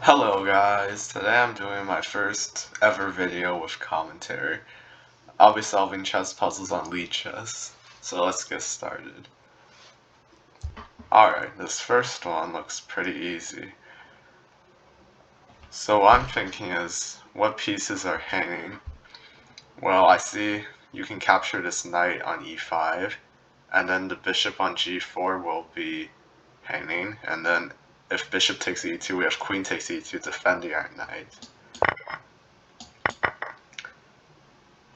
Hello guys, today I'm doing my first ever video with commentary. I'll be solving chess puzzles on Lichess, so let's get started. Alright, this first one looks pretty easy. So what I'm thinking is, what pieces are hanging? Well, I see you can capture this knight on e5, and then the bishop on g4 will be hanging, and then if bishop takes e2, we have queen takes e2 defending our knight.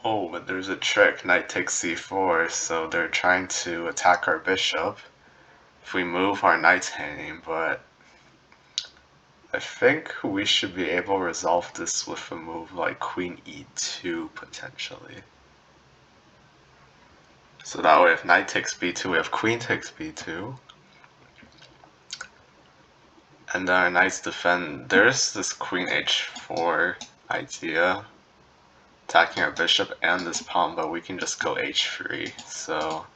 Oh, but there's a trick. Knight takes c4, so they're trying to attack our bishop. If we move, our knight's hanging, but I think we should be able to resolve this with a move like queen e2, potentially. So that way, if knight takes b2, we have queen takes b2. And then our knights defend. There's this queen h4 idea, attacking our bishop and this pawn, but we can just go h3, so...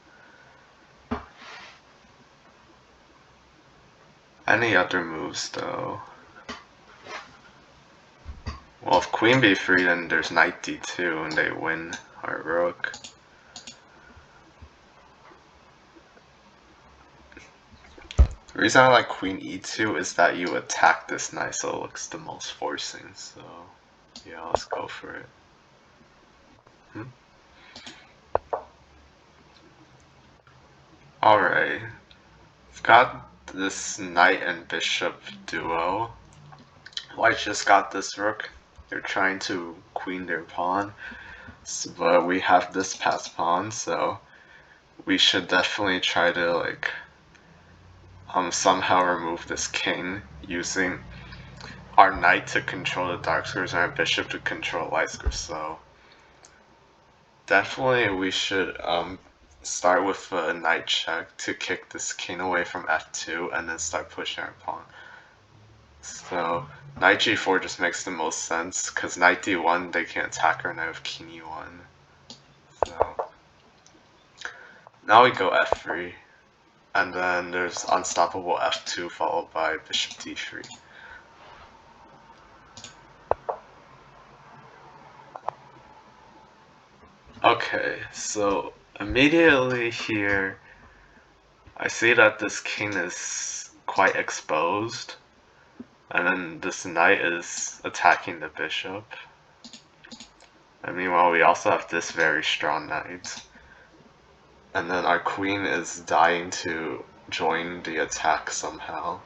Any other moves, though? Well, if queen b3, then there's knight d2, and they win our rook. The reason I like queen e2 is that you attack this knight, so it looks the most forcing. So, yeah, let's go for it. Alright, we've got this knight and bishop duo. White just got this rook. They're trying to queen their pawn, but we have this passed pawn, so we should definitely try to somehow remove this king using our knight to control the dark squares and our bishop to control light squares. So definitely we should start with a knight check to kick this king away from f2 and then start pushing our pawn. So knight g4 just makes the most sense because knight d1 they can attack our knight with king e1. So now we go f3. And then there's unstoppable f2 followed by bishop d3. Okay, so immediately here, I see that this king is quite exposed, and then this knight is attacking the bishop. And meanwhile, we also have this very strong knight. And then our queen is dying to join the attack somehow.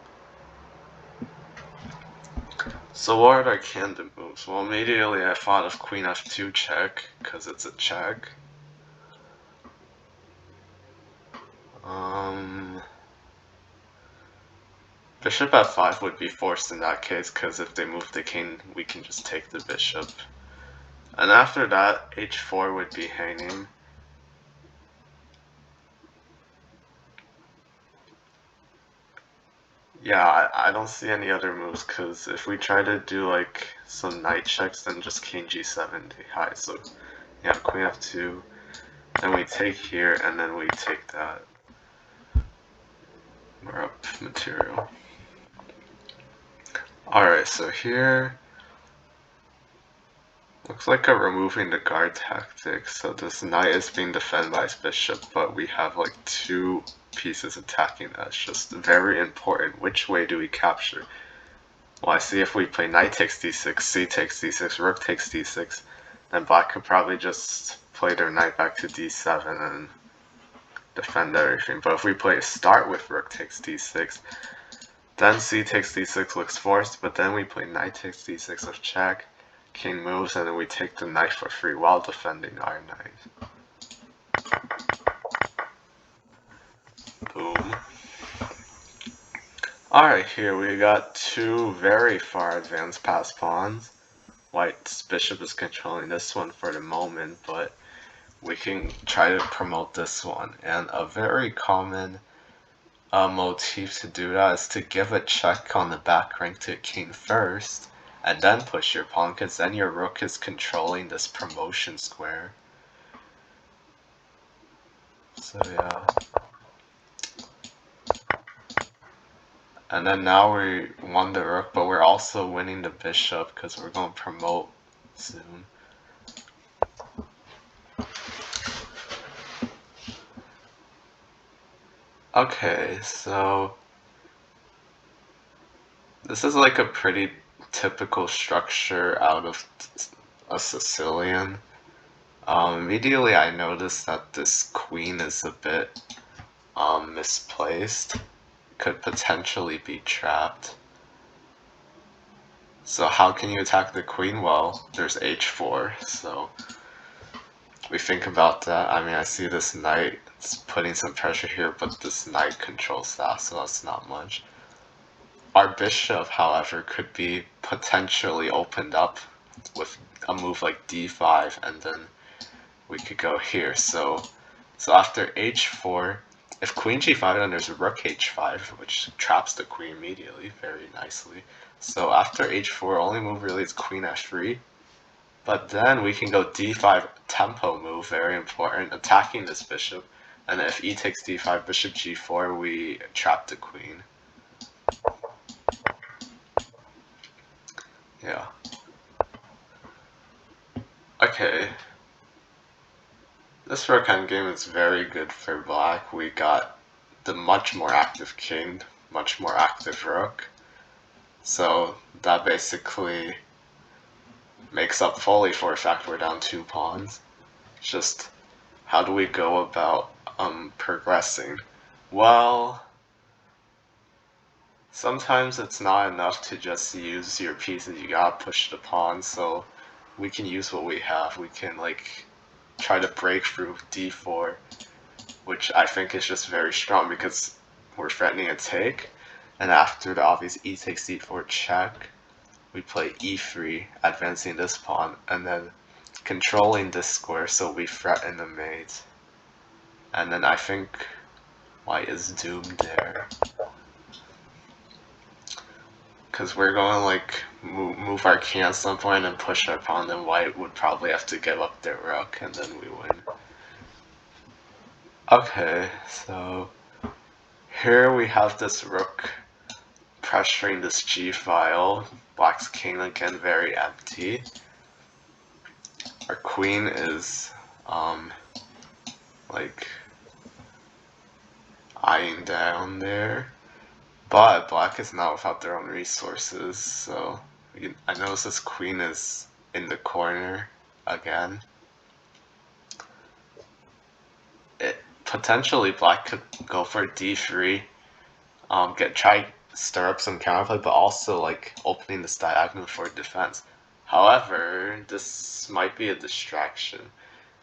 So what are our candidate moves? Well, immediately I thought of queen f2 check, because it's a check. Bishop f5 would be forced in that case, because if they move the king, we can just take the bishop. And after that, h4 would be hanging. Yeah, I don't see any other moves, because if we try to do like some knight checks, then just king g7 to hide. So yeah, queen f2, then we take here, and then we take that. We're up material. Alright, so here, looks like I'm removing the guard tactic, so this knight is being defended by his bishop, but we have like two pieces attacking that. It's just very important. Which way do we capture? Well, I see if we play knight takes d6, c takes d6, rook takes d6, then black could probably just play their knight back to d7 and defend everything. But if we play start with rook takes d6, then c takes d6 looks forced, but then we play knight takes d6 with check, king moves, and then we take the knight for free while defending our knight. Boom. Alright, here we got two very far advanced passed pawns. White's bishop is controlling this one for the moment, but we can try to promote this one. And a very common motif to do that is to give a check on the back rank to king first, and then push your pawn, because then your rook is controlling this promotion square. So yeah. And then now we won the rook, but we're also winning the bishop because we're going to promote soon. Okay, so this is like a pretty typical structure out of a Sicilian. Immediately I noticed that this queen is a bit misplaced. Could potentially be trapped. So how can you attack the queen? Well, there's h4, so we think about that. I mean, I see this knight, it's putting some pressure here, but this knight controls that, so that's not much. Our bishop, however, could be potentially opened up with a move like d5, and then we could go here. So after h4, if queen g5, then there's rook h5, which traps the queen immediately, very nicely. So after h4, only move really is queen f3. But then we can go d5 tempo move, very important, attacking this bishop. And if e takes d5, bishop g4, we trap the queen. Yeah. Okay. This rook endgame is very good for black. We got the much more active king, much more active rook. So that basically makes up fully for the fact we're down 2 pawns. Just how do we go about progressing? Well, sometimes it's not enough to just use your pieces, you gotta push the pawns, so we can use what we have. We can like try to break through d4, which I think is just very strong because we're threatening a take, and after the obvious e takes d4 check, we play e3, advancing this pawn, and then controlling this square so we threaten the mate. And then I think white is doomed there. Because we're going to like move our king at some point and push our pawn, then white would probably have to give up their rook, and then we win. Okay, so here we have this rook pressuring this g file. Black's king again very empty. Our queen is like eyeing down there. But black is not without their own resources, so I notice this queen is in the corner again. Potentially black could go for d3, try stir up some counterplay, but also like opening this diagonal for defense. However, this might be a distraction.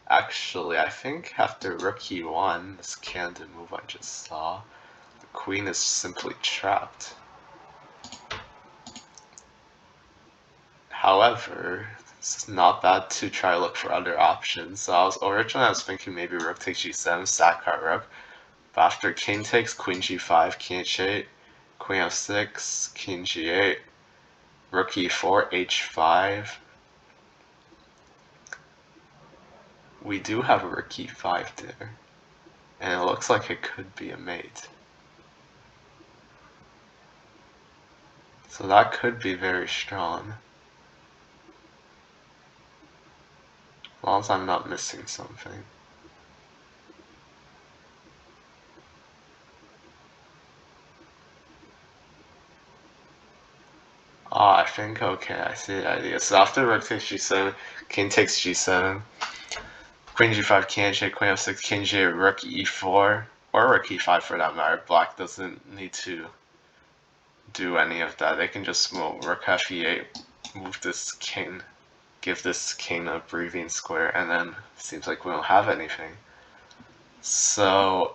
Actually, I think after rook e1, this candid move I just saw, the queen is simply trapped. However, it's not bad to try to look for other options. So originally I was thinking maybe rook takes g7, sack our rook. But after king takes, queen g5, king h8, queen f6, king g8, rook e4, h5. We do have a rook e5 there. And it looks like it could be a mate. So that could be very strong. As long as I'm not missing something. I think, okay, I see the idea. So after rook takes g7, king takes g7, queen g5, king h8, queen f6, king g8, rook e4, or rook e5 for that matter. Black doesn't need to do any of that. They can just move rook f8, move this king, give this king a breathing square, and then seems like we don't have anything. So,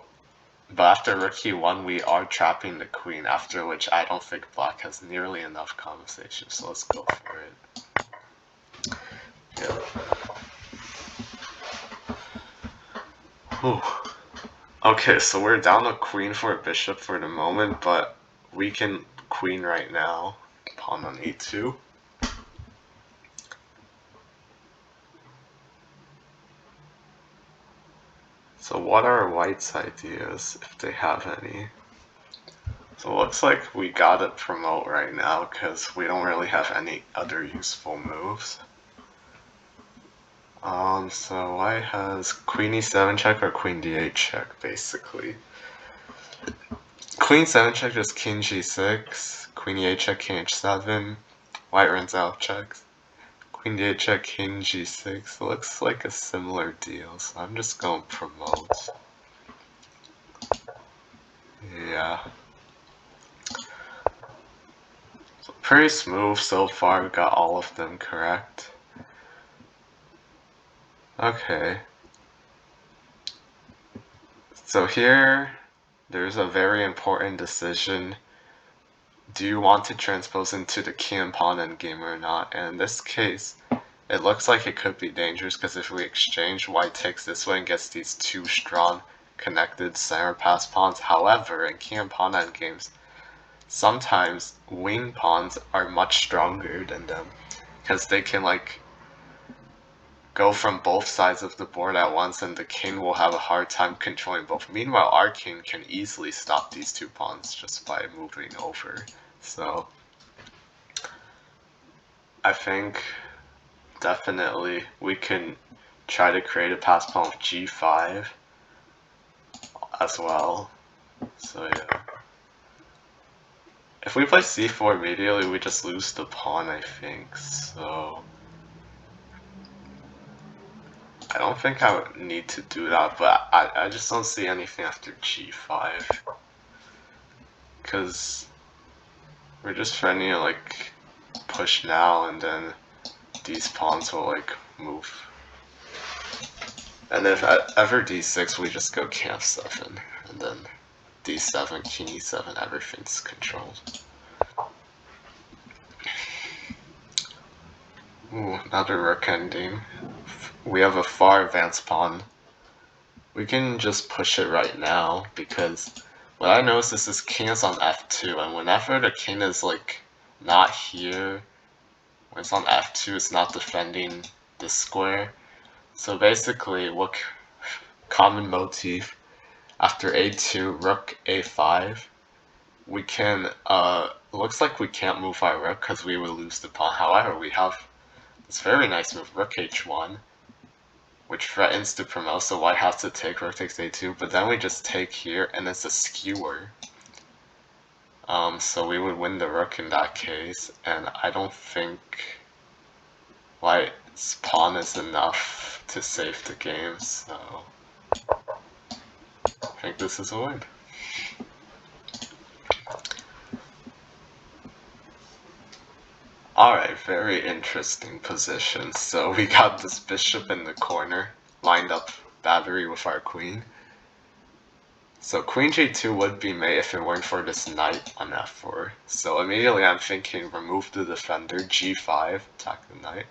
but after rook e1, we are trapping the queen, after which I don't think black has nearly enough compensation, so let's go for it. Yeah. Whew. Okay, so we're down a queen for a bishop for the moment, but we can queen right now. Pawn on e2. So what are white's ideas, if they have any? So it looks like we gotta promote right now because we don't really have any other useful moves. So white has queen e7 check or queen d8 check, basically. Queen 7 check is king g6, queen e8 check, king h7, white runs out checks. Queen d8 check, king g6, looks like a similar deal, so I'm just going to promote. Yeah. So pretty smooth so far, we got all of them correct. Okay. So here, there's a very important decision. Do you want to transpose into the king and pawn endgame or not? And in this case, it looks like it could be dangerous because if we exchange, white takes this way and gets these two strong connected center pass pawns. However, in king and pawn endgames, sometimes wing pawns are much stronger than them because they can like go from both sides of the board at once and the king will have a hard time controlling both. Meanwhile, our king can easily stop these two pawns just by moving over. So I think definitely we can try to create a pass pawn with g5 as well. So yeah. If we play c4 immediately, we just lose the pawn, I think. So I don't think I would need to do that, but I just don't see anything after g5. Because we're just trying to like push now and then these pawns will like move. And if at ever d6, we just go king f7 and then d7, king e7, everything's controlled. Ooh, another rook ending. We have a far advanced pawn. We can just push it right now because what I noticed is this king is on f2, and whenever the king is like not here, when it's on f2, it's not defending this square. So basically, what common motif after a2, rook a5, we can looks like we can't move our rook because we will lose the pawn. However, we have this very nice move, rook h1, which threatens to promote, so white has to take rook takes a2, but then we just take here and it's a skewer. So we would win the rook in that case, and I don't think white's pawn is enough to save the game, so I think this is a win. Alright, very interesting position. So we got this bishop in the corner, lined up battery with our queen. So queen g2 would be mate if it weren't for this knight on f4. So immediately I'm thinking remove the defender, g5, attack the knight.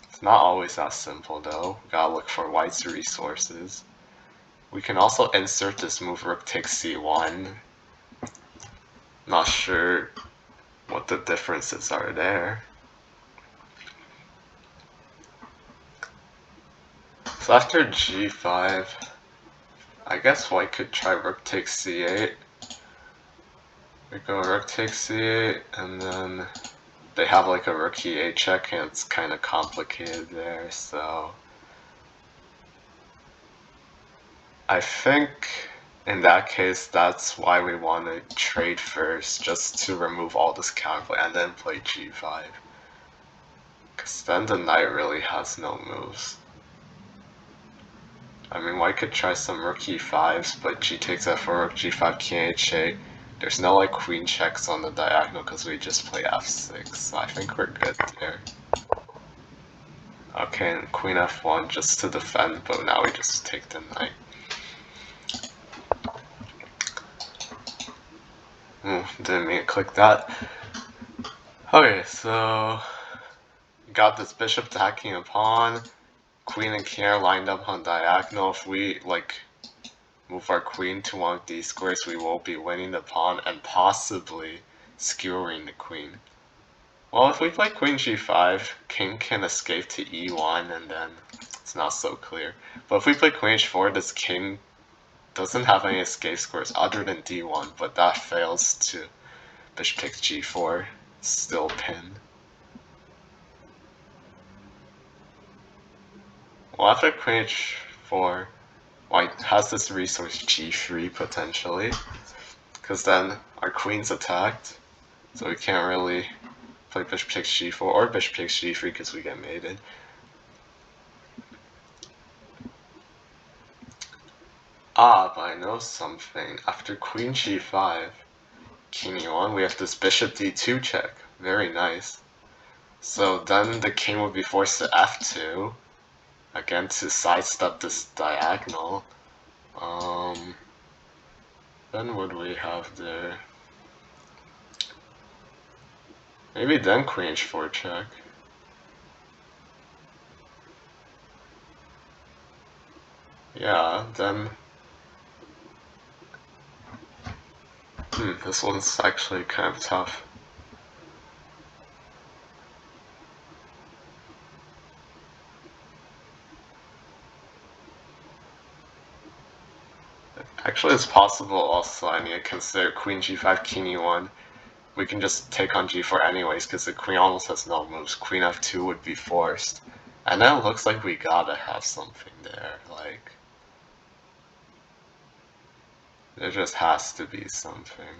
It's not always that simple though. We gotta look for white's resources. We can also insert this move, rook takes c1. Not sure what the differences are there. So after g5, I guess white could try rook takes c8. We go rook takes c8, and then they have like a rook e8 check, and it's kind of complicated there, so I think in that case, that's why we want to trade first, just to remove all this counterplay, and then play g5. Because then the knight really has no moves. I mean, white could try some rook e5s, but g takes f4, rook g5, king h8. There's no like queen checks on the diagonal because we just play f6, so I think we're good there. Okay, and queen f1 just to defend, but now we just take the knight. Didn't mean to click that. Okay, so got this bishop attacking a pawn. Queen and king are lined up on diagonal. If we like move our queen to one of these squares, we will be winning the pawn and possibly skewering the queen. Well, if we play queen g5, king can escape to e1 and then it's not so clear. But if we play queen h4, this king doesn't have any escape scores other than d1, but that fails to bishop takes g4, still pin. Well, after queen h4, white has this resource g3 potentially, because then our queen's attacked, so we can't really play bishop takes g4 or bishop takes g3 because we get mated. Ah, but I know something. After queen g5, king e1, we have this bishop d2 check. Very nice. So then the king would be forced to f2, again to sidestep this diagonal. Then what do we have there? Maybe then queen h4 check. Yeah, then... this one's actually kind of tough. Actually, it's possible also, I mean, consider queen g5, king e1. We can just take on g4 anyways, because the queen almost has no moves. Queen f2 would be forced. And then it looks like we gotta have something there, like... there just has to be something.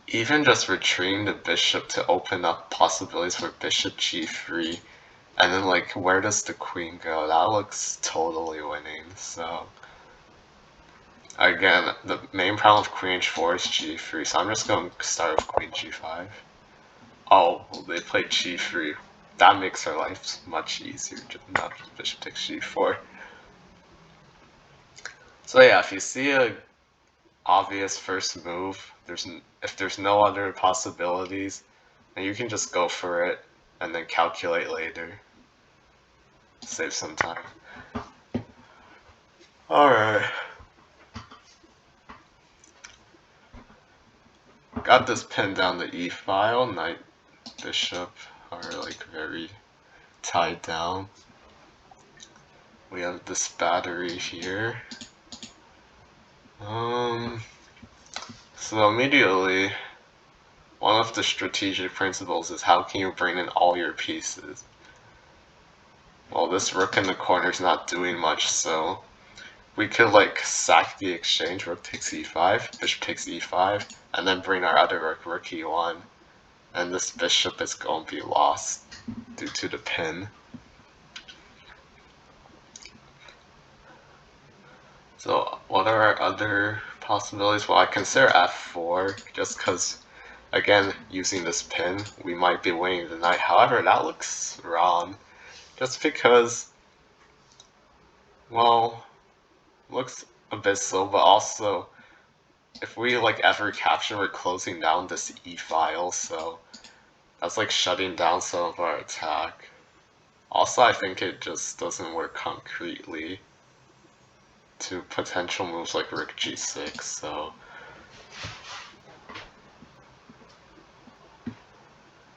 Even just retreating the bishop to open up possibilities for bishop g3, and then like, where does the queen go? That looks totally winning, so... Again, the main problem with queen h4 is g3, so I'm just going to start with queen g5. Oh, well, they played g3. That makes our life much easier, not bishop takes g4. So yeah, if you see a obvious first move, if there's no other possibilities, then you can just go for it and then calculate later. Save some time. Alright. Got this pinned down the e file. Knight, bishop are like very tied down. We have this battery here. So immediately, one of the strategic principles is how can you bring in all your pieces? Well, this rook in the corner is not doing much, so we could like sack the exchange, rook takes e5, bishop takes e5, and then bring our other rook, rook e1, and this bishop is going to be lost due to the pin. So what are our other possibilities? Well, I consider f4 just because, again, using this pin, we might be winning the knight. However, that looks wrong. Just because, well, looks a bit slow, but also, if we like ever capture, we're closing down this e file, so that's like shutting down some of our attack. Also, I think it just doesn't work concretely to potential moves like rook g6, so...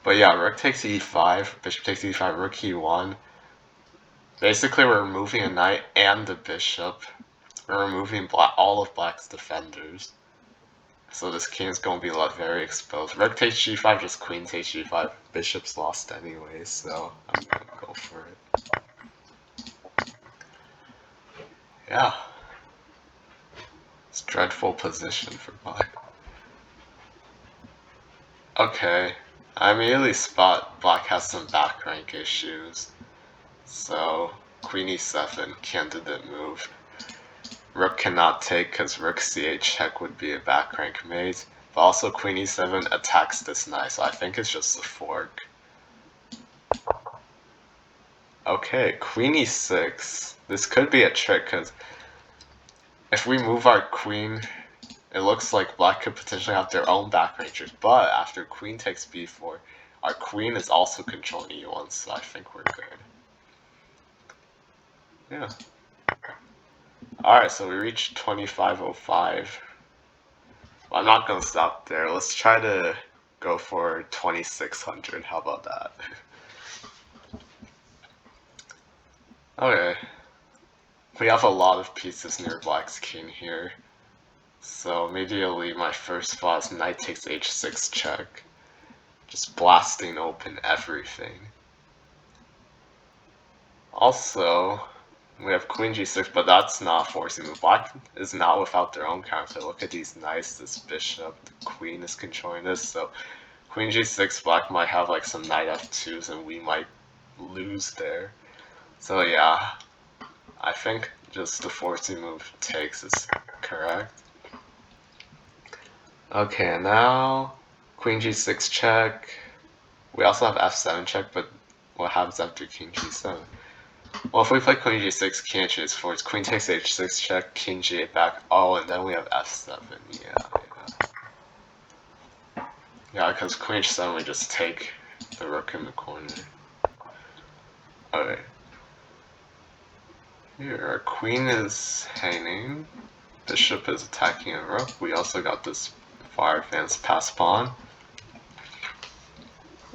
But yeah, rook takes e5, bishop takes e5, rook e1. Basically, we're removing a knight and the bishop. We're removing all of black's defenders. So this king is going to be left very exposed. Rook takes g5, just queen takes g5. Bishop's lost anyway, so I'm going to go for it. Yeah. It's a dreadful position for black. Okay. I immediately spot black has some back rank issues. So, queen e7, candidate move. Rook cannot take because rook c8 check would be a back rank mate. But also queen e7 attacks this knight, so I think it's just a fork. Okay, queen e6. This could be a trick because if we move our queen, it looks like black could potentially have their own back rangers. But after queen takes b4, our queen is also controlling e1, so I think we're good. Yeah. Alright, so we reached 2505. Well, I'm not gonna stop there. Let's try to go for 2600. How about that? Okay. We have a lot of pieces near black's king here. So immediately my first thought is knight takes h6 check. Just blasting open everything. Also, we have queen g6, but that's not forcing move. Black is not without their own counter. Look at these knights, this bishop, the queen is controlling this, so queen g6, black might have like some knight f2s and we might lose there. So yeah, I think just the forcing move takes is correct. Okay, now queen g6 check. We also have f7 check, but what happens after king g7? Well, if we play queen g6, king h8 forwards, queen takes h6 check, king g8 back. Oh, and then we have f7. Yeah, because queen h7 we just take the rook in the corner. Okay. Here, our queen is hanging. Bishop is attacking a rook. We also got this far advanced pass pawn.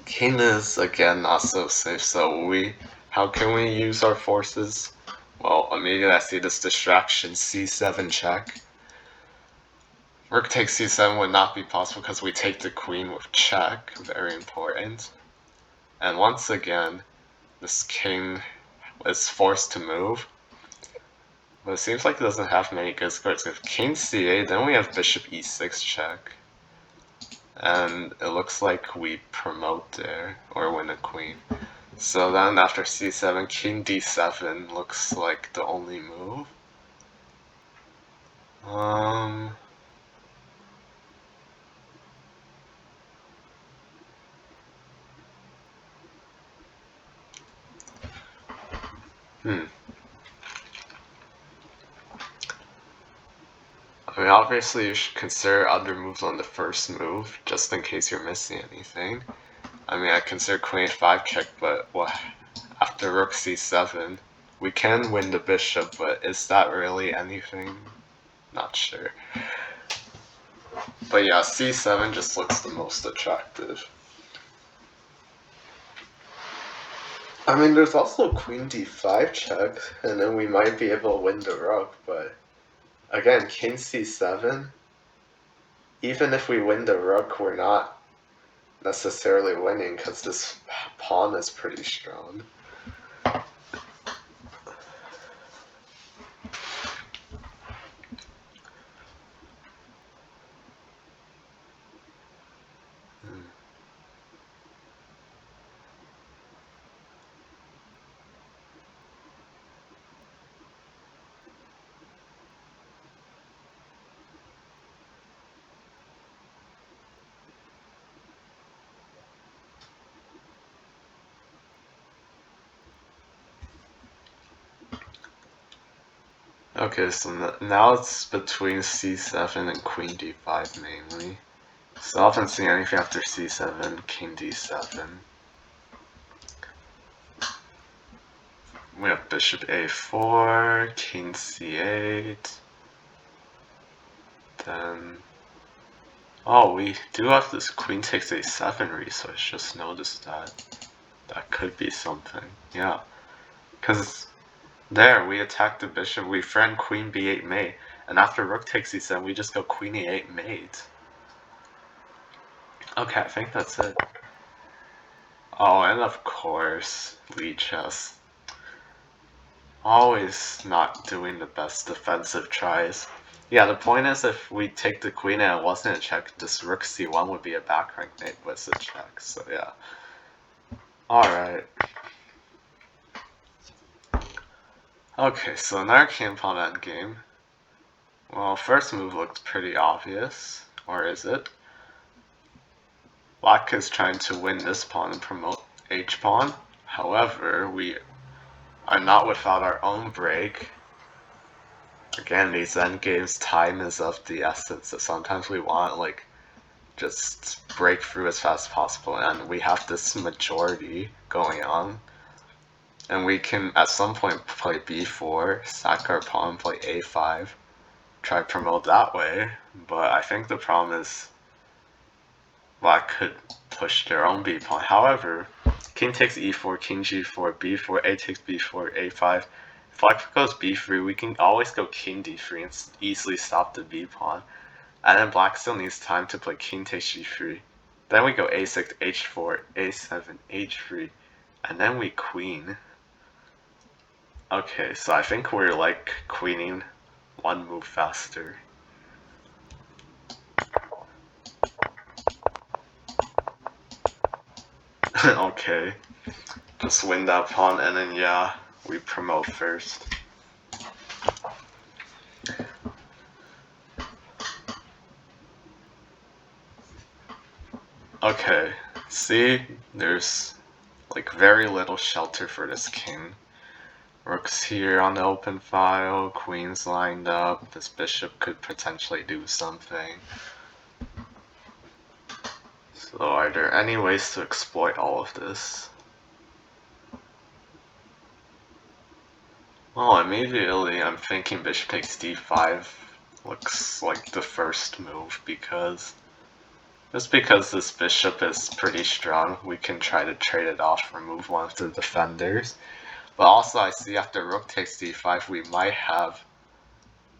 King is again not so safe, so how can we use our forces? Well, immediately I see this distraction, c7 check. Rook takes c7 would not be possible because we take the queen with check, very important. And once again, this king is forced to move. But it seems like it doesn't have many good squares. If king c8, then we have bishop e6 check. And it looks like we promote there, or win a queen. So then after c7, king d7 looks like the only move. I mean, obviously you should consider other moves on the first move, just in case you're missing anything. I mean, I consider queen h5 check, but after rook c7, we can win the bishop, but is that really anything? Not sure. But yeah, c7 just looks the most attractive. I mean, there's also queen d5 check, and then we might be able to win the rook, but again, king c7, even if we win the rook, we're not necessarily winning because this pawn is pretty strong. Okay, so now it's between c7 and queen d5 mainly. So I haven't seen anything after c7, king d7. We have bishop a4, king c8. Then... oh, we do have this queen takes a7 resource, just noticed that. That could be something, yeah. Because there, we attack the bishop, we friend queen b8 mate, and after rook takes e7, we just go queen e8 mate. Okay, I think that's it. Oh, and of course, Lichess. Always not doing the best defensive tries. Yeah, the point is if we take the queen and it wasn't a check, this rook c1 would be a back rank mate, but it's a check, so yeah. Alright. Okay, so another king pawn endgame. Well, first move looked pretty obvious, or is it? Black is trying to win this pawn and promote h-pawn. However, we are not without our own break. Again, these endgames, time is of the essence, so sometimes we want, like, just break through as fast as possible, and we have this majority going on. And we can, at some point, play b4, sack our pawn, play a5, try to promote that way, but I think the problem is Black could push their own b pawn. However, king takes e4, king g4, b4, a takes b4, a5. black goes b3, we can always go king d3 and easily stop the b pawn. And then black still needs time to play king takes g3. Then we go a6, h4, a7, h3, and then we queen. Okay, so I think we're like queening one move faster. Okay, just win that pawn and then yeah, we promote first. Okay, see, there's like very little shelter for this king. Rook's here on the open file, queen's lined up, this bishop could potentially do something. So are there any ways to exploit all of this? Well, immediately I'm thinking bishop takes d5 looks like the first move just because this bishop is pretty strong, we can try to trade it off, remove one of the defenders. But also I see after rook takes d5 we might have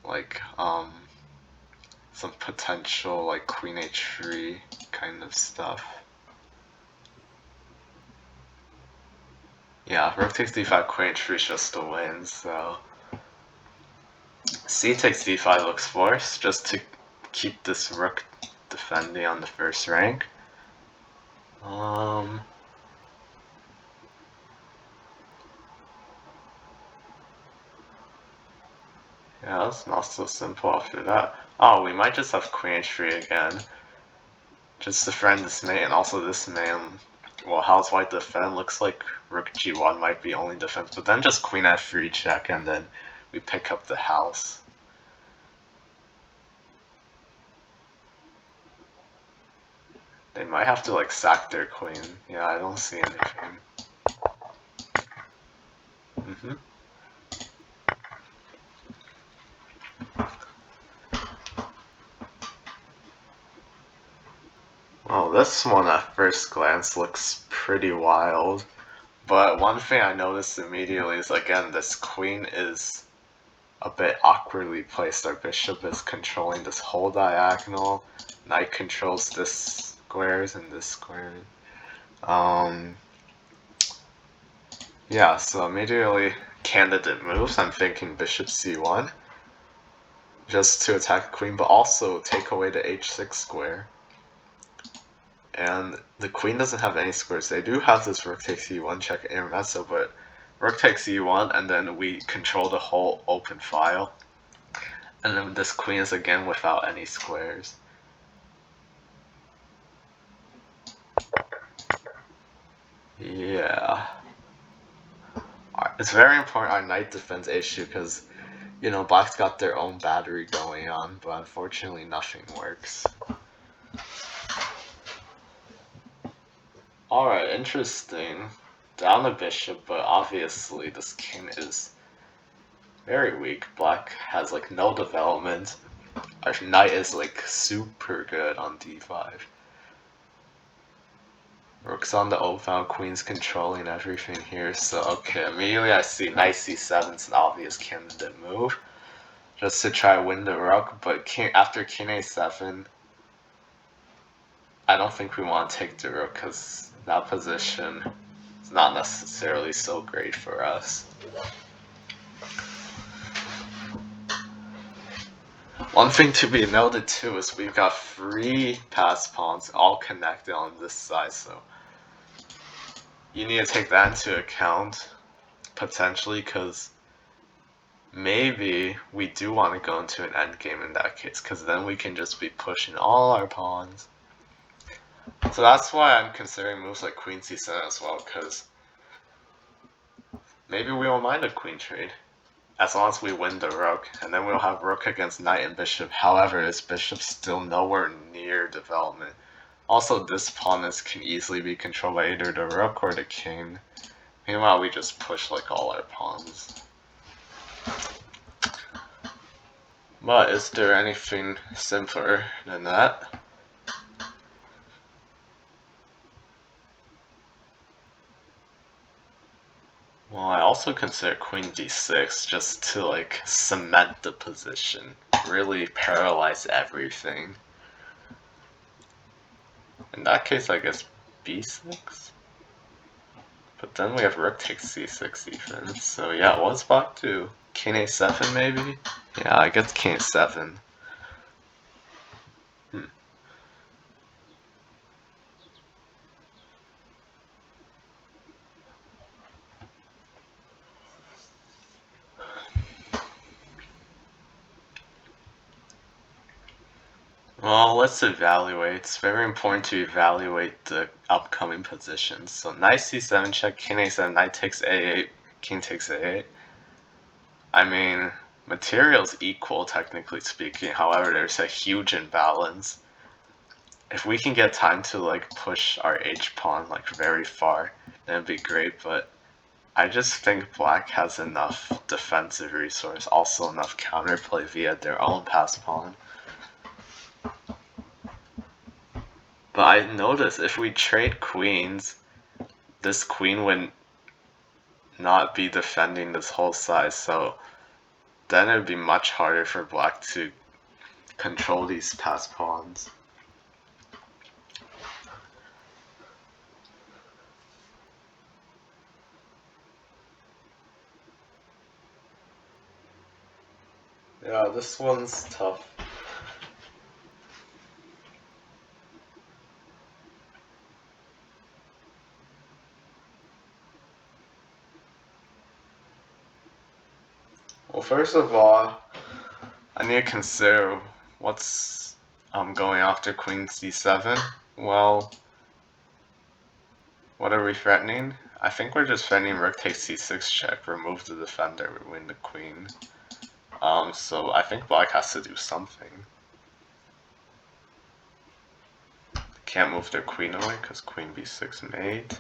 like some potential like queen h3 kind of stuff. Yeah, rook takes d5, queen h3 is just a win, so c takes d5 looks forced just to keep this rook defending on the first rank. Yeah, that's not so simple after that. Oh, we might just have queen h3 again. Just to friend this mate, and also this man. Well, how's white defend? Looks like rook g1 might be only defense, but then just queen f3 check, and then we pick up the house. They might have to like sack their queen. Yeah, I don't see anything. Well, this one at first glance looks pretty wild, but one thing I noticed immediately is again this queen is a bit awkwardly placed. Our bishop is controlling this whole diagonal, knight controls this squares and this square. Yeah, so immediately candidate moves, I'm thinking bishop c1 just to attack the queen, but also take away the h6 square. And the queen doesn't have any squares. They do have this rook takes e1 check intermezzo, but rook takes e1 and then we control the whole open file. And then this queen is again without any squares. Yeah. It's very important our knight defends h2 because, you know, black's got their own battery going on, but unfortunately nothing works. Alright, interesting. Down the bishop, but obviously this king is very weak. Black has like no development. Our knight is like super good on d5. Rook's on the O-file, queen's controlling everything here, so okay, immediately I see knight c7 is an obvious candidate move. Just to try win the rook, but after king a7, I don't think we want to take the rook because that position is not necessarily so great for us. One thing to be noted too is we've got 3 pass pawns all connected on this side, so you need to take that into account potentially, because maybe we do want to go into an endgame in that case, because then we can just be pushing all our pawns. So that's why I'm considering moves like queen c7 as well, because maybe we won't mind a queen trade as long as we win the rook, and then we'll have rook against knight and bishop. However, this bishop's still nowhere near development. Also, this pawn can easily be controlled by either the rook or the king. Meanwhile, we just push like all our pawns. But is there anything simpler than that? Well, I also consider queen d6 just to like cement the position, really paralyze everything. In that case, I guess b6. But then we have rook takes c6 even. So yeah, what's black do? King a7 maybe? Yeah, I guess king a7. Well, let's evaluate. It's very important to evaluate the upcoming positions. So knight c7 check, king a7, knight takes a8, king takes a8. I mean, material's equal technically speaking, however there's a huge imbalance. If we can get time to like push our h-pawn like very far, then it'd be great, but I just think black has enough defensive resource, also enough counterplay via their own pass pawn. But I noticed if we trade queens, this queen would not be defending this whole side, so then it would be much harder for black to control these pass pawns. Yeah, this one's tough. Well, first of all, I need to consider what's going after queen c7. Well, what are we threatening? I think we're just threatening rook takes c6 check, remove the defender, we win the queen. So I think black has to do something. Can't move their queen away because queen b6 mate.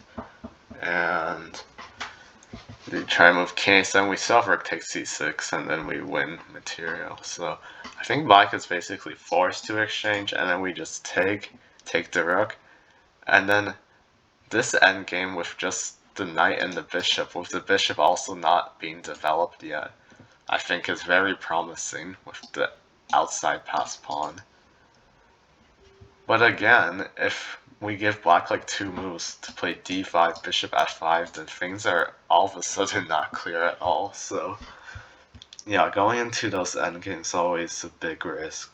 And they try to move king a7, we still have rook takes c6, and then we win material. So I think black is basically forced to exchange, and then we just take the rook. And then this endgame with just the knight and the bishop, with the bishop also not being developed yet, I think is very promising with the outside pass pawn. But again, if we give black like 2 moves to play d5, bishop f5, then things are all of a sudden not clear at all. So yeah, going into those endgames is always a big risk.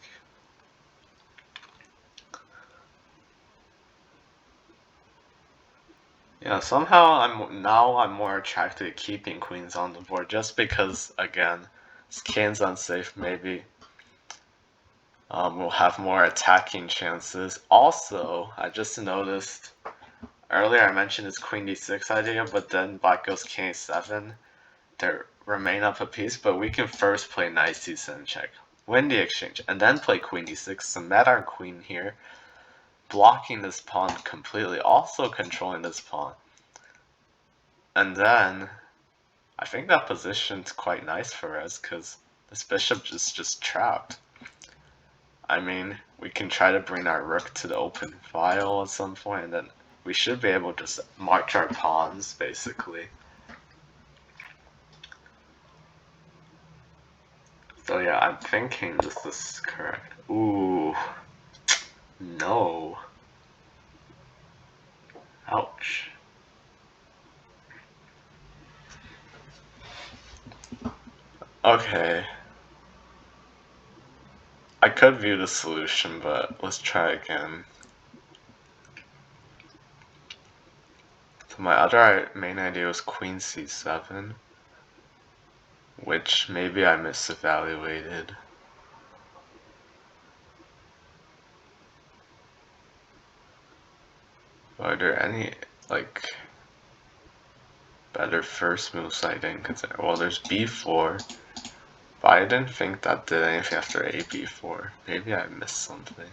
Yeah, somehow I'm more attracted to keeping queens on the board just because again, king's unsafe maybe. We'll have more attacking chances. Also, I just noticed earlier I mentioned this queen d6 idea, but then black goes king a7 to remain up a piece, but we can first play knight c7 check, win the exchange, and then play queen d6, cement our queen here, blocking this pawn completely, also controlling this pawn. And then I think that position's quite nice for us because this bishop is just trapped. I mean, we can try to bring our rook to the open file at some point, and then we should be able to just march our pawns, basically. So yeah, I'm thinking this is correct. Ooh. No. Ouch. Okay. I could view the solution, but let's try again. So my other main idea was queen c7, which maybe I misevaluated. Are there any, like, better first moves I didn't consider? Well, there's b4, but I didn't think that did anything after a b4. Maybe I missed something.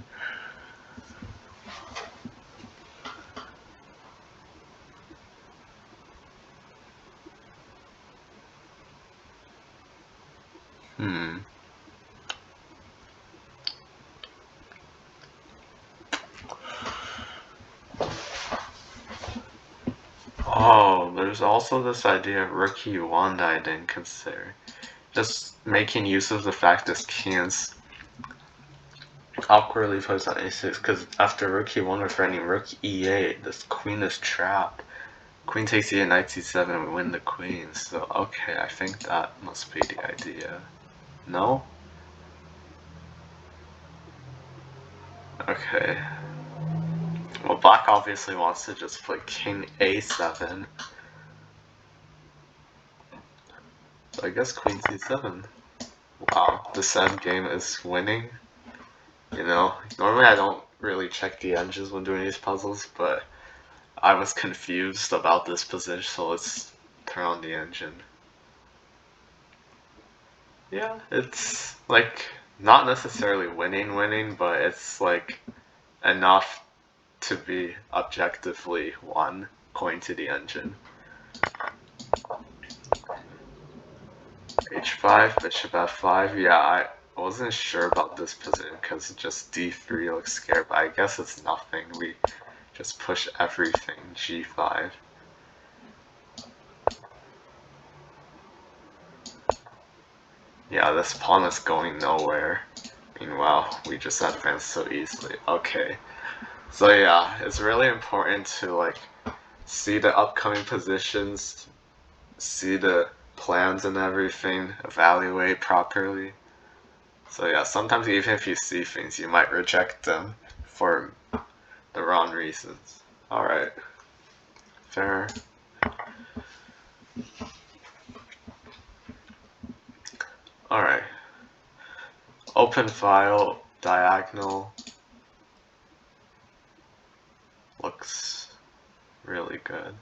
Oh, there's also this idea of rook e1 that I didn't consider. Just making use of the fact this king's awkwardly placed on a6, because after rook e1 we're threatening rook e8. This queen is trapped. Queen takes e8, knight c7, and we win the queen. So okay, I think that must be the idea. No? Okay. Well, black obviously wants to just play king a7. So I guess queen c7. Wow, this end game is winning. You know, normally I don't really check the engines when doing these puzzles, but I was confused about this position, so let's turn on the engine. Yeah, it's like not necessarily winning, but it's like enough to be objectively won according to the engine. h5, bishop f5. Yeah, I wasn't sure about this position because just d3 looks scared, but I guess it's nothing. We just push everything. g5. Yeah, this pawn is going nowhere. Meanwhile, we just advanced so easily. Okay. So yeah, it's really important to like see the upcoming positions, see the plans and everything, evaluate properly. So yeah, sometimes even if you see things, you might reject them for the wrong reasons. Alright. Fair. Alright. Open file, diagonal. Looks really good.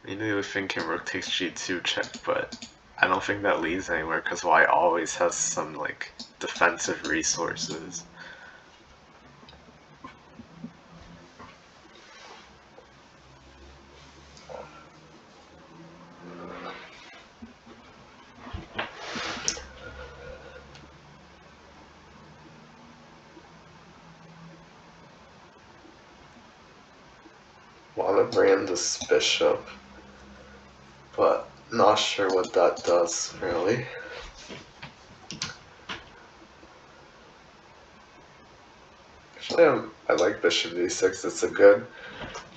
Immediately thinking rook takes g2 check, but I don't think that leads anywhere because white always has some like defensive resources. Want to bring in this bishop, but not sure what that does really. Actually, I like bishop d6. It's a good,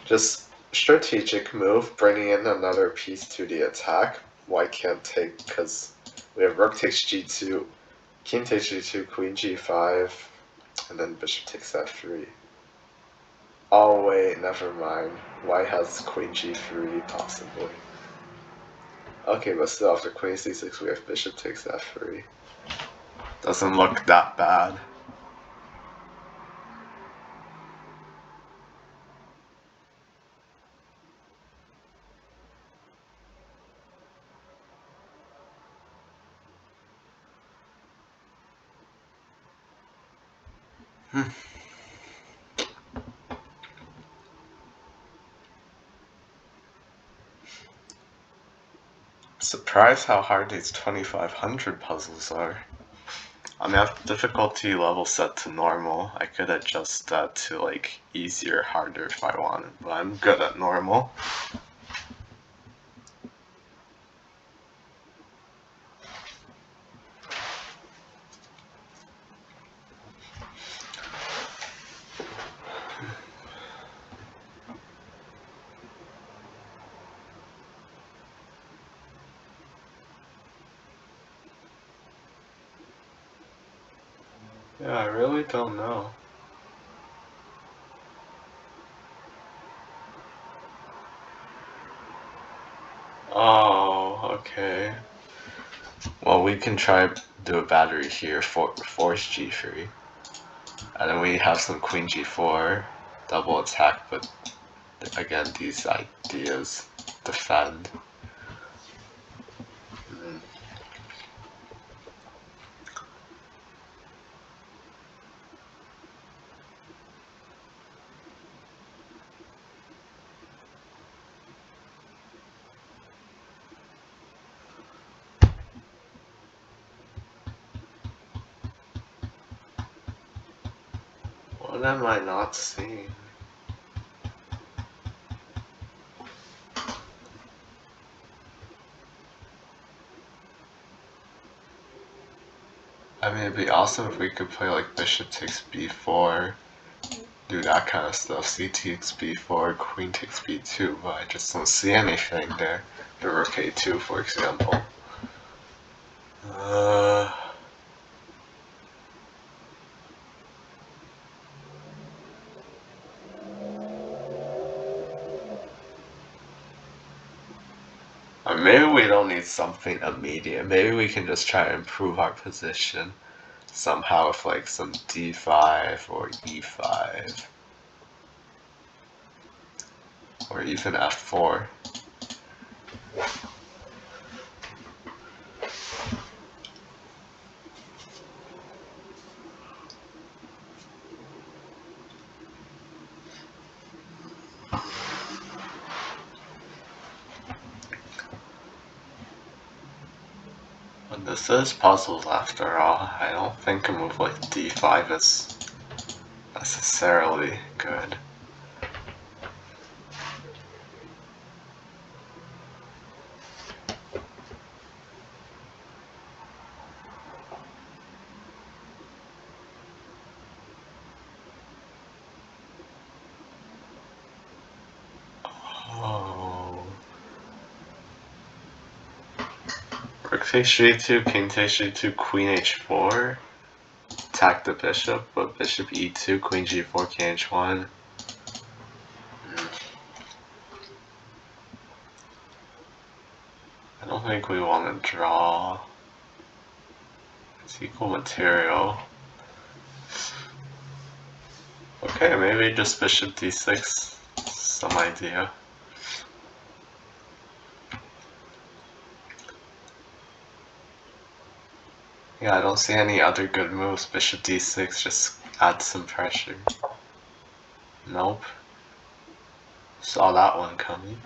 just strategic move, bringing in another piece to the attack. White can't take because we have rook takes g2, king takes g2, queen g5, and then bishop takes f3. Oh wait, never mind. White has queen g3 possibly. Okay, but still after queen c6 we have bishop takes f3. Doesn't look that bad. Surprised how hard these 2500 puzzles are. I mean, I have difficulty level set to normal. I could adjust that to like easier, harder if I wanted, but I'm good at normal. Yeah, I really don't know. Oh, okay. Well, we can try do a battery here for force g3. And then we have some queen g4, double attack, but again, these ideas defend. What am I not seeing? I mean, it'd be awesome if we could play like bishop takes b4, do that kind of stuff. C takes b4, queen takes b2, but I just don't see anything there. The rook a2, for example. Or maybe we don't need something immediate. Maybe we can just try to improve our position somehow with like some d5 or e5. Or even f4. But this is puzzles after all. I don't think a move like d5 is necessarily good. Oh. Rook takes g2, king takes g2, queen h4. Attack the bishop, but bishop e2, queen g4, king h1. I don't think we want to draw. It's equal material. Okay, maybe just bishop d6. Some idea. Yeah, I don't see any other good moves. Bishop d6 just adds some pressure. Nope. Saw that one coming.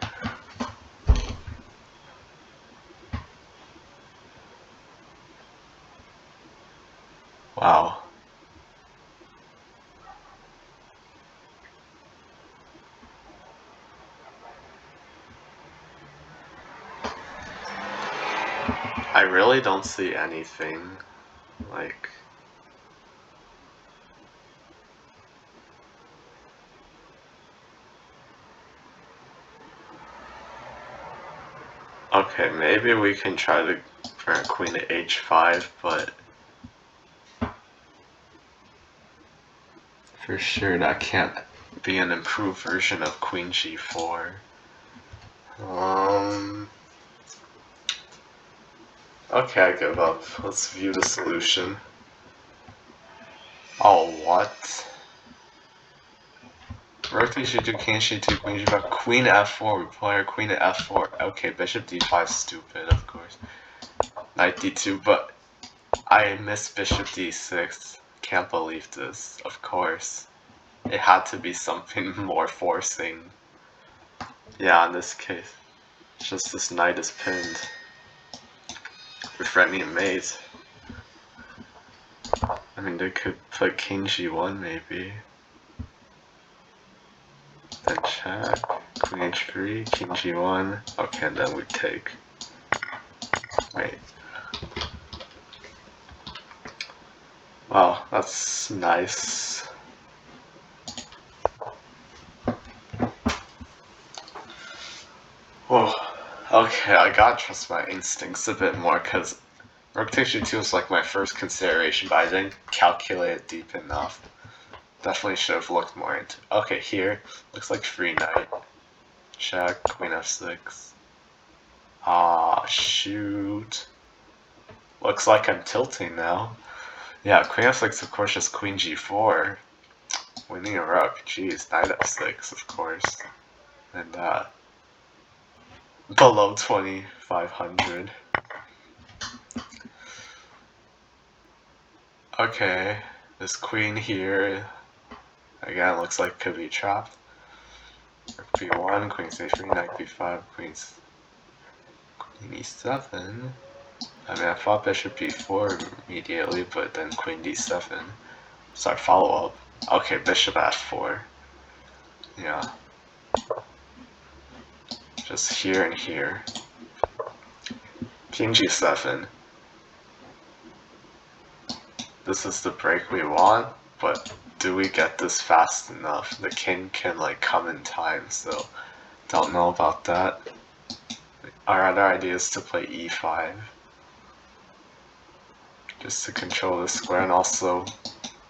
Wow. I really don't see anything like. Okay, maybe we can try to bring queen to h5, but for sure that can't be an improved version of queen g4. Okay, I give up. Let's view the solution. Oh, what? Rook g2, king g2, queen g5, queen f4. We play our queen to f4. Okay, bishop d5, stupid, of course. Knight d2, but I missed bishop d6. Can't believe this, of course. It had to be something more forcing. Yeah, in this case. Just this knight is pinned. With threatening mate. I mean, they could put king g1 maybe. Then check. Queen h3, king g1. Okay, and then we take. Wait. Wow, that's nice. Whoa. Okay, I gotta trust my instincts a bit more, because rook takes g2 was like my first consideration, but I didn't calculate it deep enough. Definitely should have looked more into. Okay, here looks like free knight. Check, queen f6. Ah, shoot. Looks like I'm tilting now. Yeah, queen f6, of course, just queen g4. Winning a rook. Jeez, knight f6, of course. And below 2500. Okay, this queen here, again, looks like could be trapped. Rook b1, queen c3, knight b5, queen e7. I mean, I thought bishop b4 immediately, but then queen d7. Sorry, follow up. Okay, bishop f4. Yeah. Just here and here. King g7. this is the break we want, but do we get this fast enough? The king can like come in time, so don't know about that. Our other idea is to play e5. Just to control the square, and also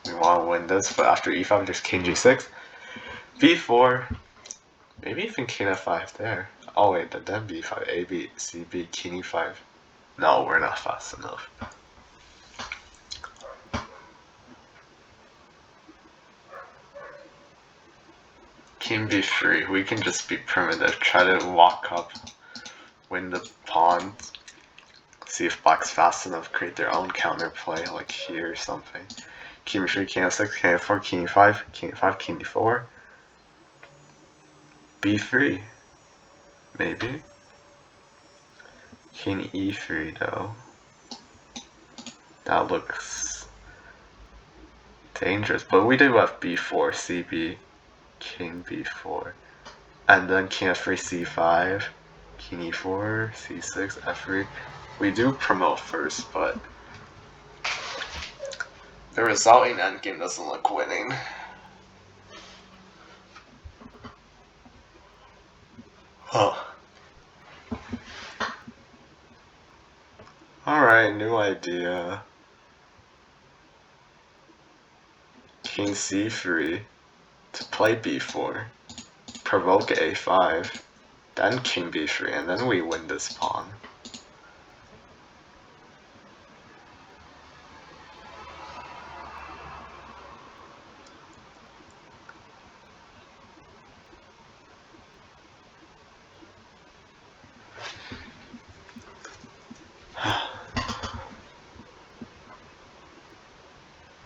we want to win this, but after e5 there's king g6. b4, maybe even king f5 there. Oh wait, then b5, a, b, c, b, king e5. No, we're not fast enough. King b3, we can just be primitive, try to walk up, win the pawn, see if black's fast enough, create their own counterplay, like here or something. King b3, king f6, king f4, king e5, king e5, king d4. b3, maybe. King e3 though. That looks dangerous, but we do have b4, cb, king b4, and then king f3, c5, king e4, c6, f3. We do promote first, but the resulting endgame doesn't look winning. Huh. Alright, new idea. King c3 to play b4, provoke a5, then king b3, and then we win this pawn.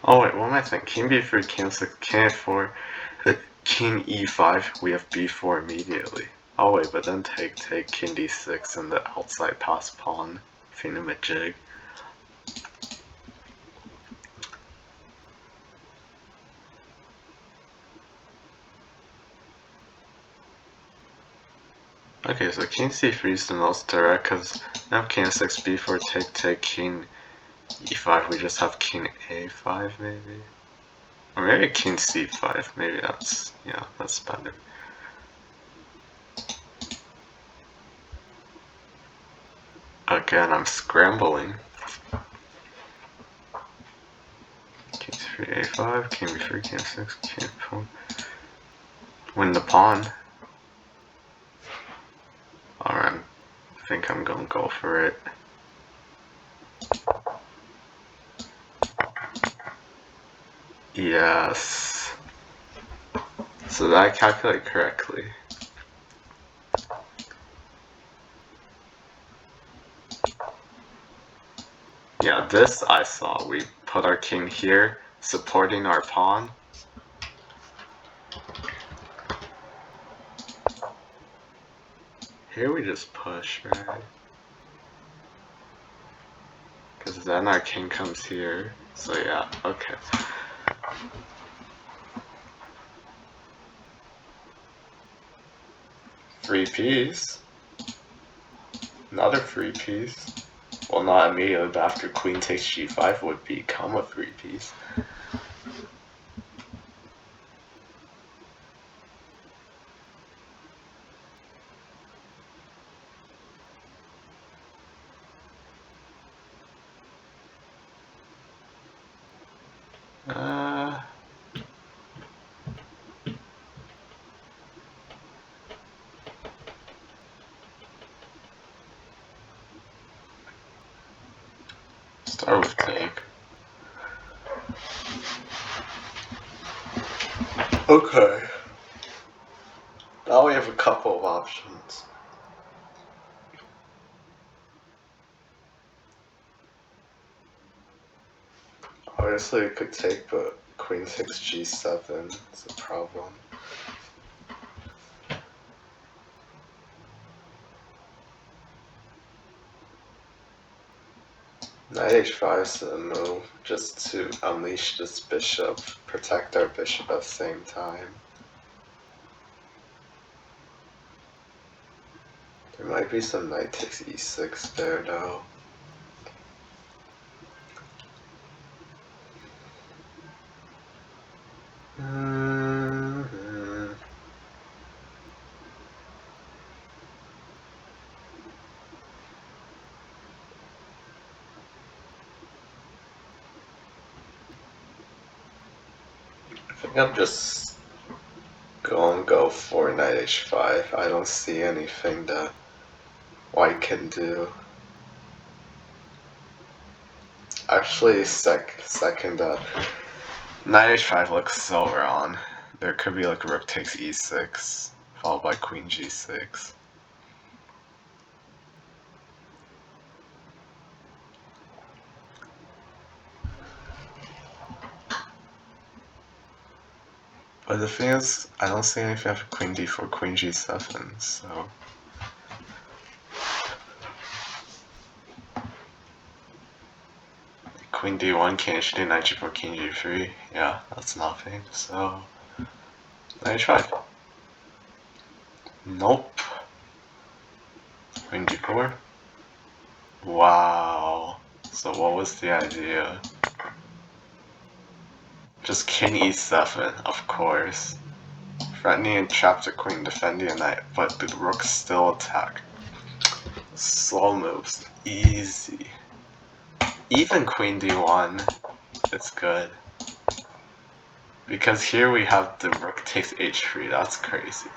Oh wait, what am I thinking? King b3, king f6, king a4, king e5, we have b4 immediately. Oh wait, but then take, king d6 and the outside pass pawn, thingamajig. Okay, so king c3 is the most direct, because now king f6, b4, take, king e5, we just have king a5 maybe? Or maybe king c5, maybe that's, yeah, that's better. Again, I'm scrambling. King c3, a5, king b3, king f6, king f4. Win the pawn. Alright, I think I'm gonna go for it. Yes. So did I calculate correctly? Yeah, this I saw. We put our king here, supporting our pawn. Here we just push, right? Because then our king comes here. So yeah, okay. Free piece. Another free piece. Well, not immediately, but after queen takes g5 would become a free piece. Start with take. Okay. Now we have a couple of options. Obviously it could take, but queen takes g7 is a problem. Knight h5 is a move just to unleash this bishop, protect our bishop at the same time. There might be some knight takes e6 there though. think I'm just gonna go for knight h5. I don't see anything that white can do. Actually, second knight h5 looks so wrong. There could be like rook takes e6, followed by queen g6. But the thing is, I don't see anything after queen d4, queen g7, so... Queen d1, king h2, knight g4, king g3. Yeah, that's nothing, so... knight h5. Nope. Queen d4. Wow. So what was the idea? Just king e7, of course. Threatening and trap the queen, defending a knight, but the rook still attack. Slow moves, easy. Even queen d1, it's good. Because here we have the rook takes h3, that's crazy.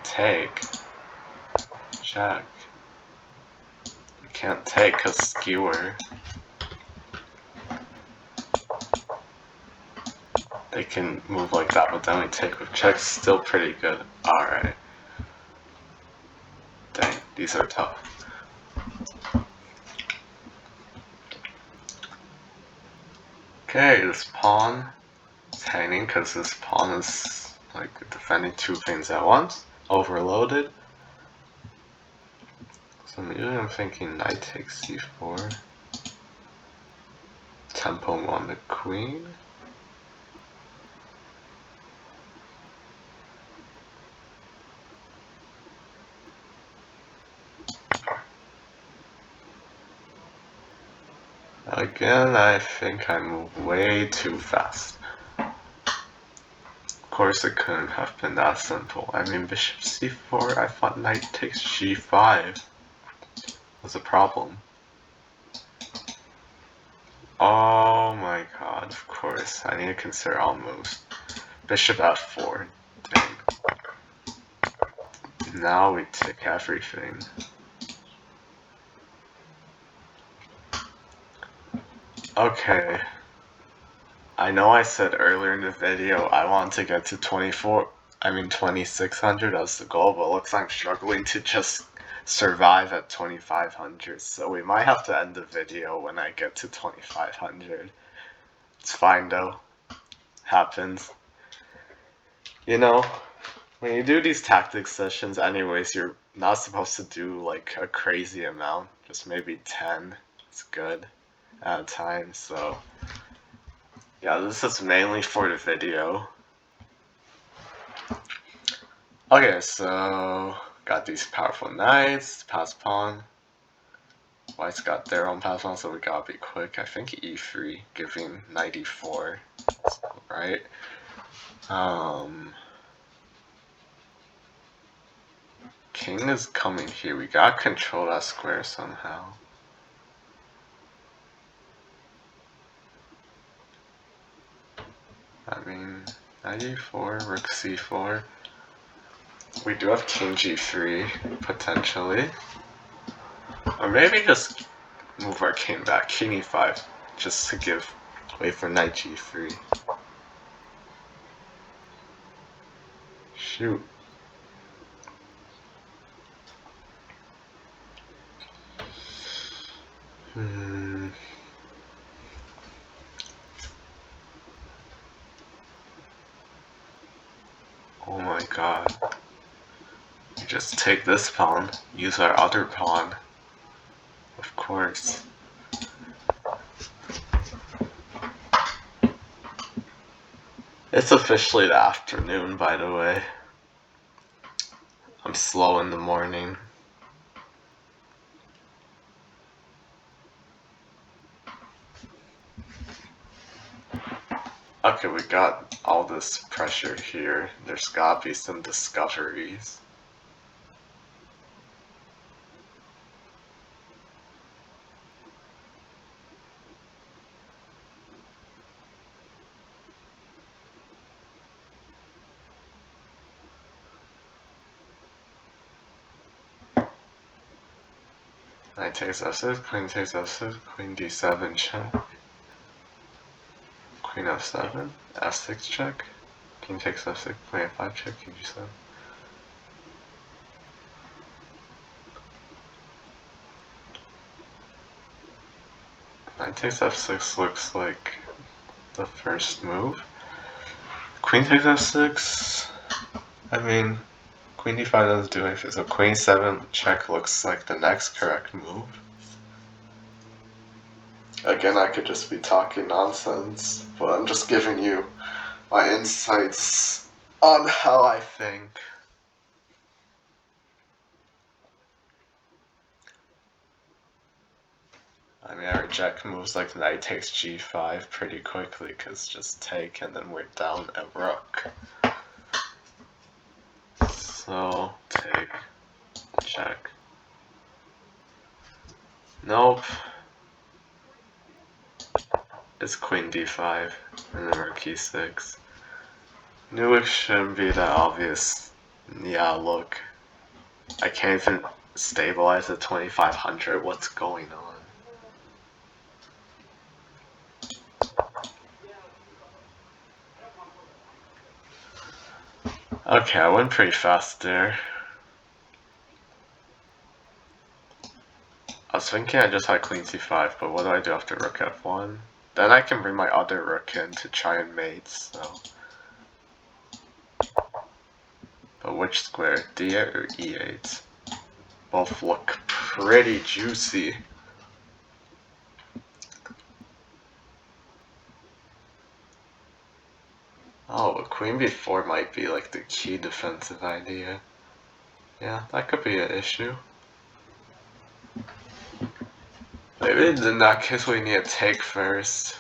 Take. Check. You can't take because skewer. They can move like that, but then we take with check, still pretty good. Alright. Dang, these are tough. Okay, this pawn is hanging because this pawn is like defending two things at once. Overloaded. So maybe I'm thinking knight takes c4. Tempo on the queen. Again, I think I move way too fast. Of course, it couldn't have been that simple. I mean, bishop c4, I thought knight takes g5 was a problem. Oh my god, of course. I need to consider all moves. Bishop f4. Dang. Now we take everything. Okay. I know I said earlier in the video I want to get to 2600 as the goal, but it looks like I'm struggling to just survive at 2500, so we might have to end the video when I get to 2500. It's fine though. Happens. You know, when you do these tactics sessions anyways, you're not supposed to do like a crazy amount, just maybe 10. It's good at a time, so yeah, this is mainly for the video. Okay, so got these powerful knights, pass pawn. White's got their own pass pawn, so we gotta be quick. I think e3, giving knight e4, right? King is coming here. We gotta control that square somehow. I mean, knight e4, rook c4. We do have king g3, potentially. Or maybe just move our king back, king e5, just to give way for knight g3. Shoot. Oh my god. We just take this pawn, use our other pawn. Of course. It's officially the afternoon, by the way. I'm slow in the morning. Okay, we got all this pressure here. There's gotta be some discoveries. Knight takes f6, queen takes f6, queen d7 check. Queen f7, f6 check. King takes f6, queen f5 check, king g7. Knight takes f6 looks like the first move. Queen takes f6. I mean, queen d5 doesn't do anything, so queen 7 check looks like the next correct move. Again, I could just be talking nonsense, but I'm just giving you my insights on how I think. I mean, I reject moves like knight takes g5 pretty quickly, because just take and then we're down a rook. So, take, check. Nope. It's queen d5, and then rook e6. Knew it shouldn't be that obvious. Yeah, look. I can't even stabilize at 2500. What's going on? Okay, I went pretty fast there. I was thinking I just had queen c5, but what do I do after rook f1? Then I can bring my other rook in to try and mate, so... But which square? d8 or e8? Both look pretty juicy. Oh, but queen b4 might be like the key defensive idea. Yeah, that could be an issue. Maybe in that case we need to take first.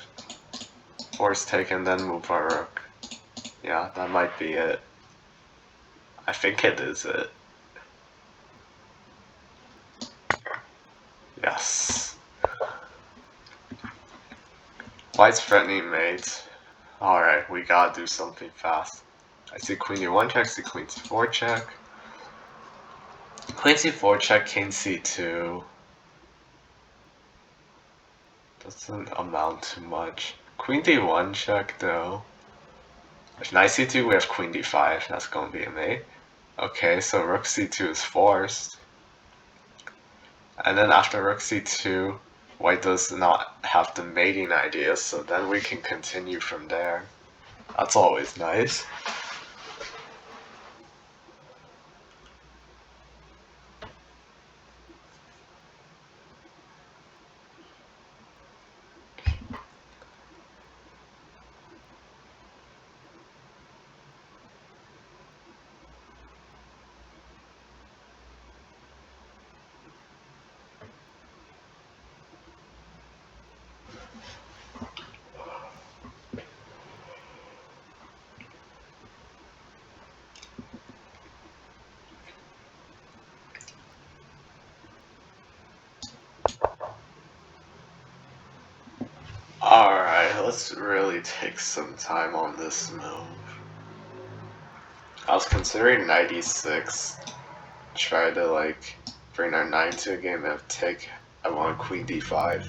Force take and then move our rook. Yeah, that might be it. I think it is it. Yes. White's threatening mate. Alright, we gotta do something fast. I see queen e1 check, see queen c4 check. Queen c4 check, king c2. Doesn't amount to much. Queen d1 check though. If knight c2, we have queen d5. That's gonna be a mate. Okay, so rook c2 is forced. And then after rook c2, white does not have the mating idea, so then we can continue from there. That's always nice. Alright, let's really take some time on this move. I was considering knight e6, try to like bring our knight to a game and take. I want queen d5.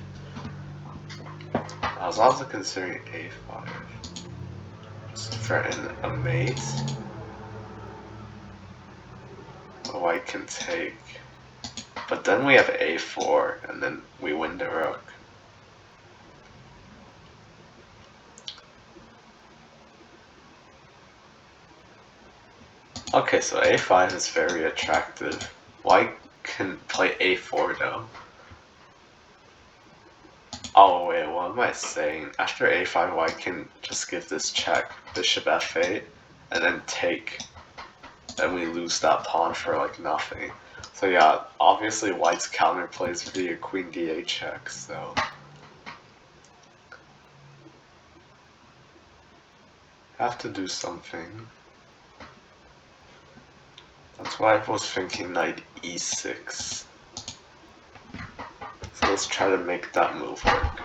I was also considering a5. Just threaten a mate. White can take. But then we have a4, and then we win the rook. Okay, so a5 is very attractive. White can play a4 though. Oh wait, what am I saying? After a5, white can just give this check, bishop f8, and then take. Then we lose that pawn for like nothing. So yeah, obviously white's counterplays via queen d8 check, so... have to do something. That's why I was thinking knight e6. So let's try to make that move work.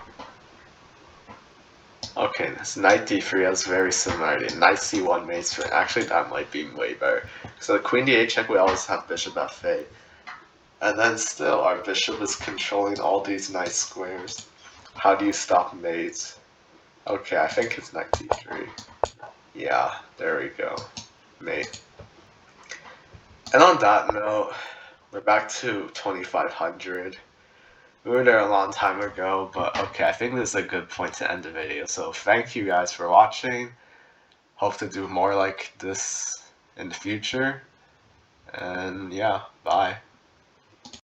Okay, this knight d3 has very similarity. Knight c1 mates for actually that might be way better. So the queen d8 check we always have bishop f8. And then still, our bishop is controlling all these nice squares. How do you stop mates? Okay, I think it's knight d3. Yeah, there we go. Mate. And on that note, we're back to 2500. We were there a long time ago, but okay, I think this is a good point to end the video. So thank you guys for watching. Hope to do more like this in the future. And yeah, bye.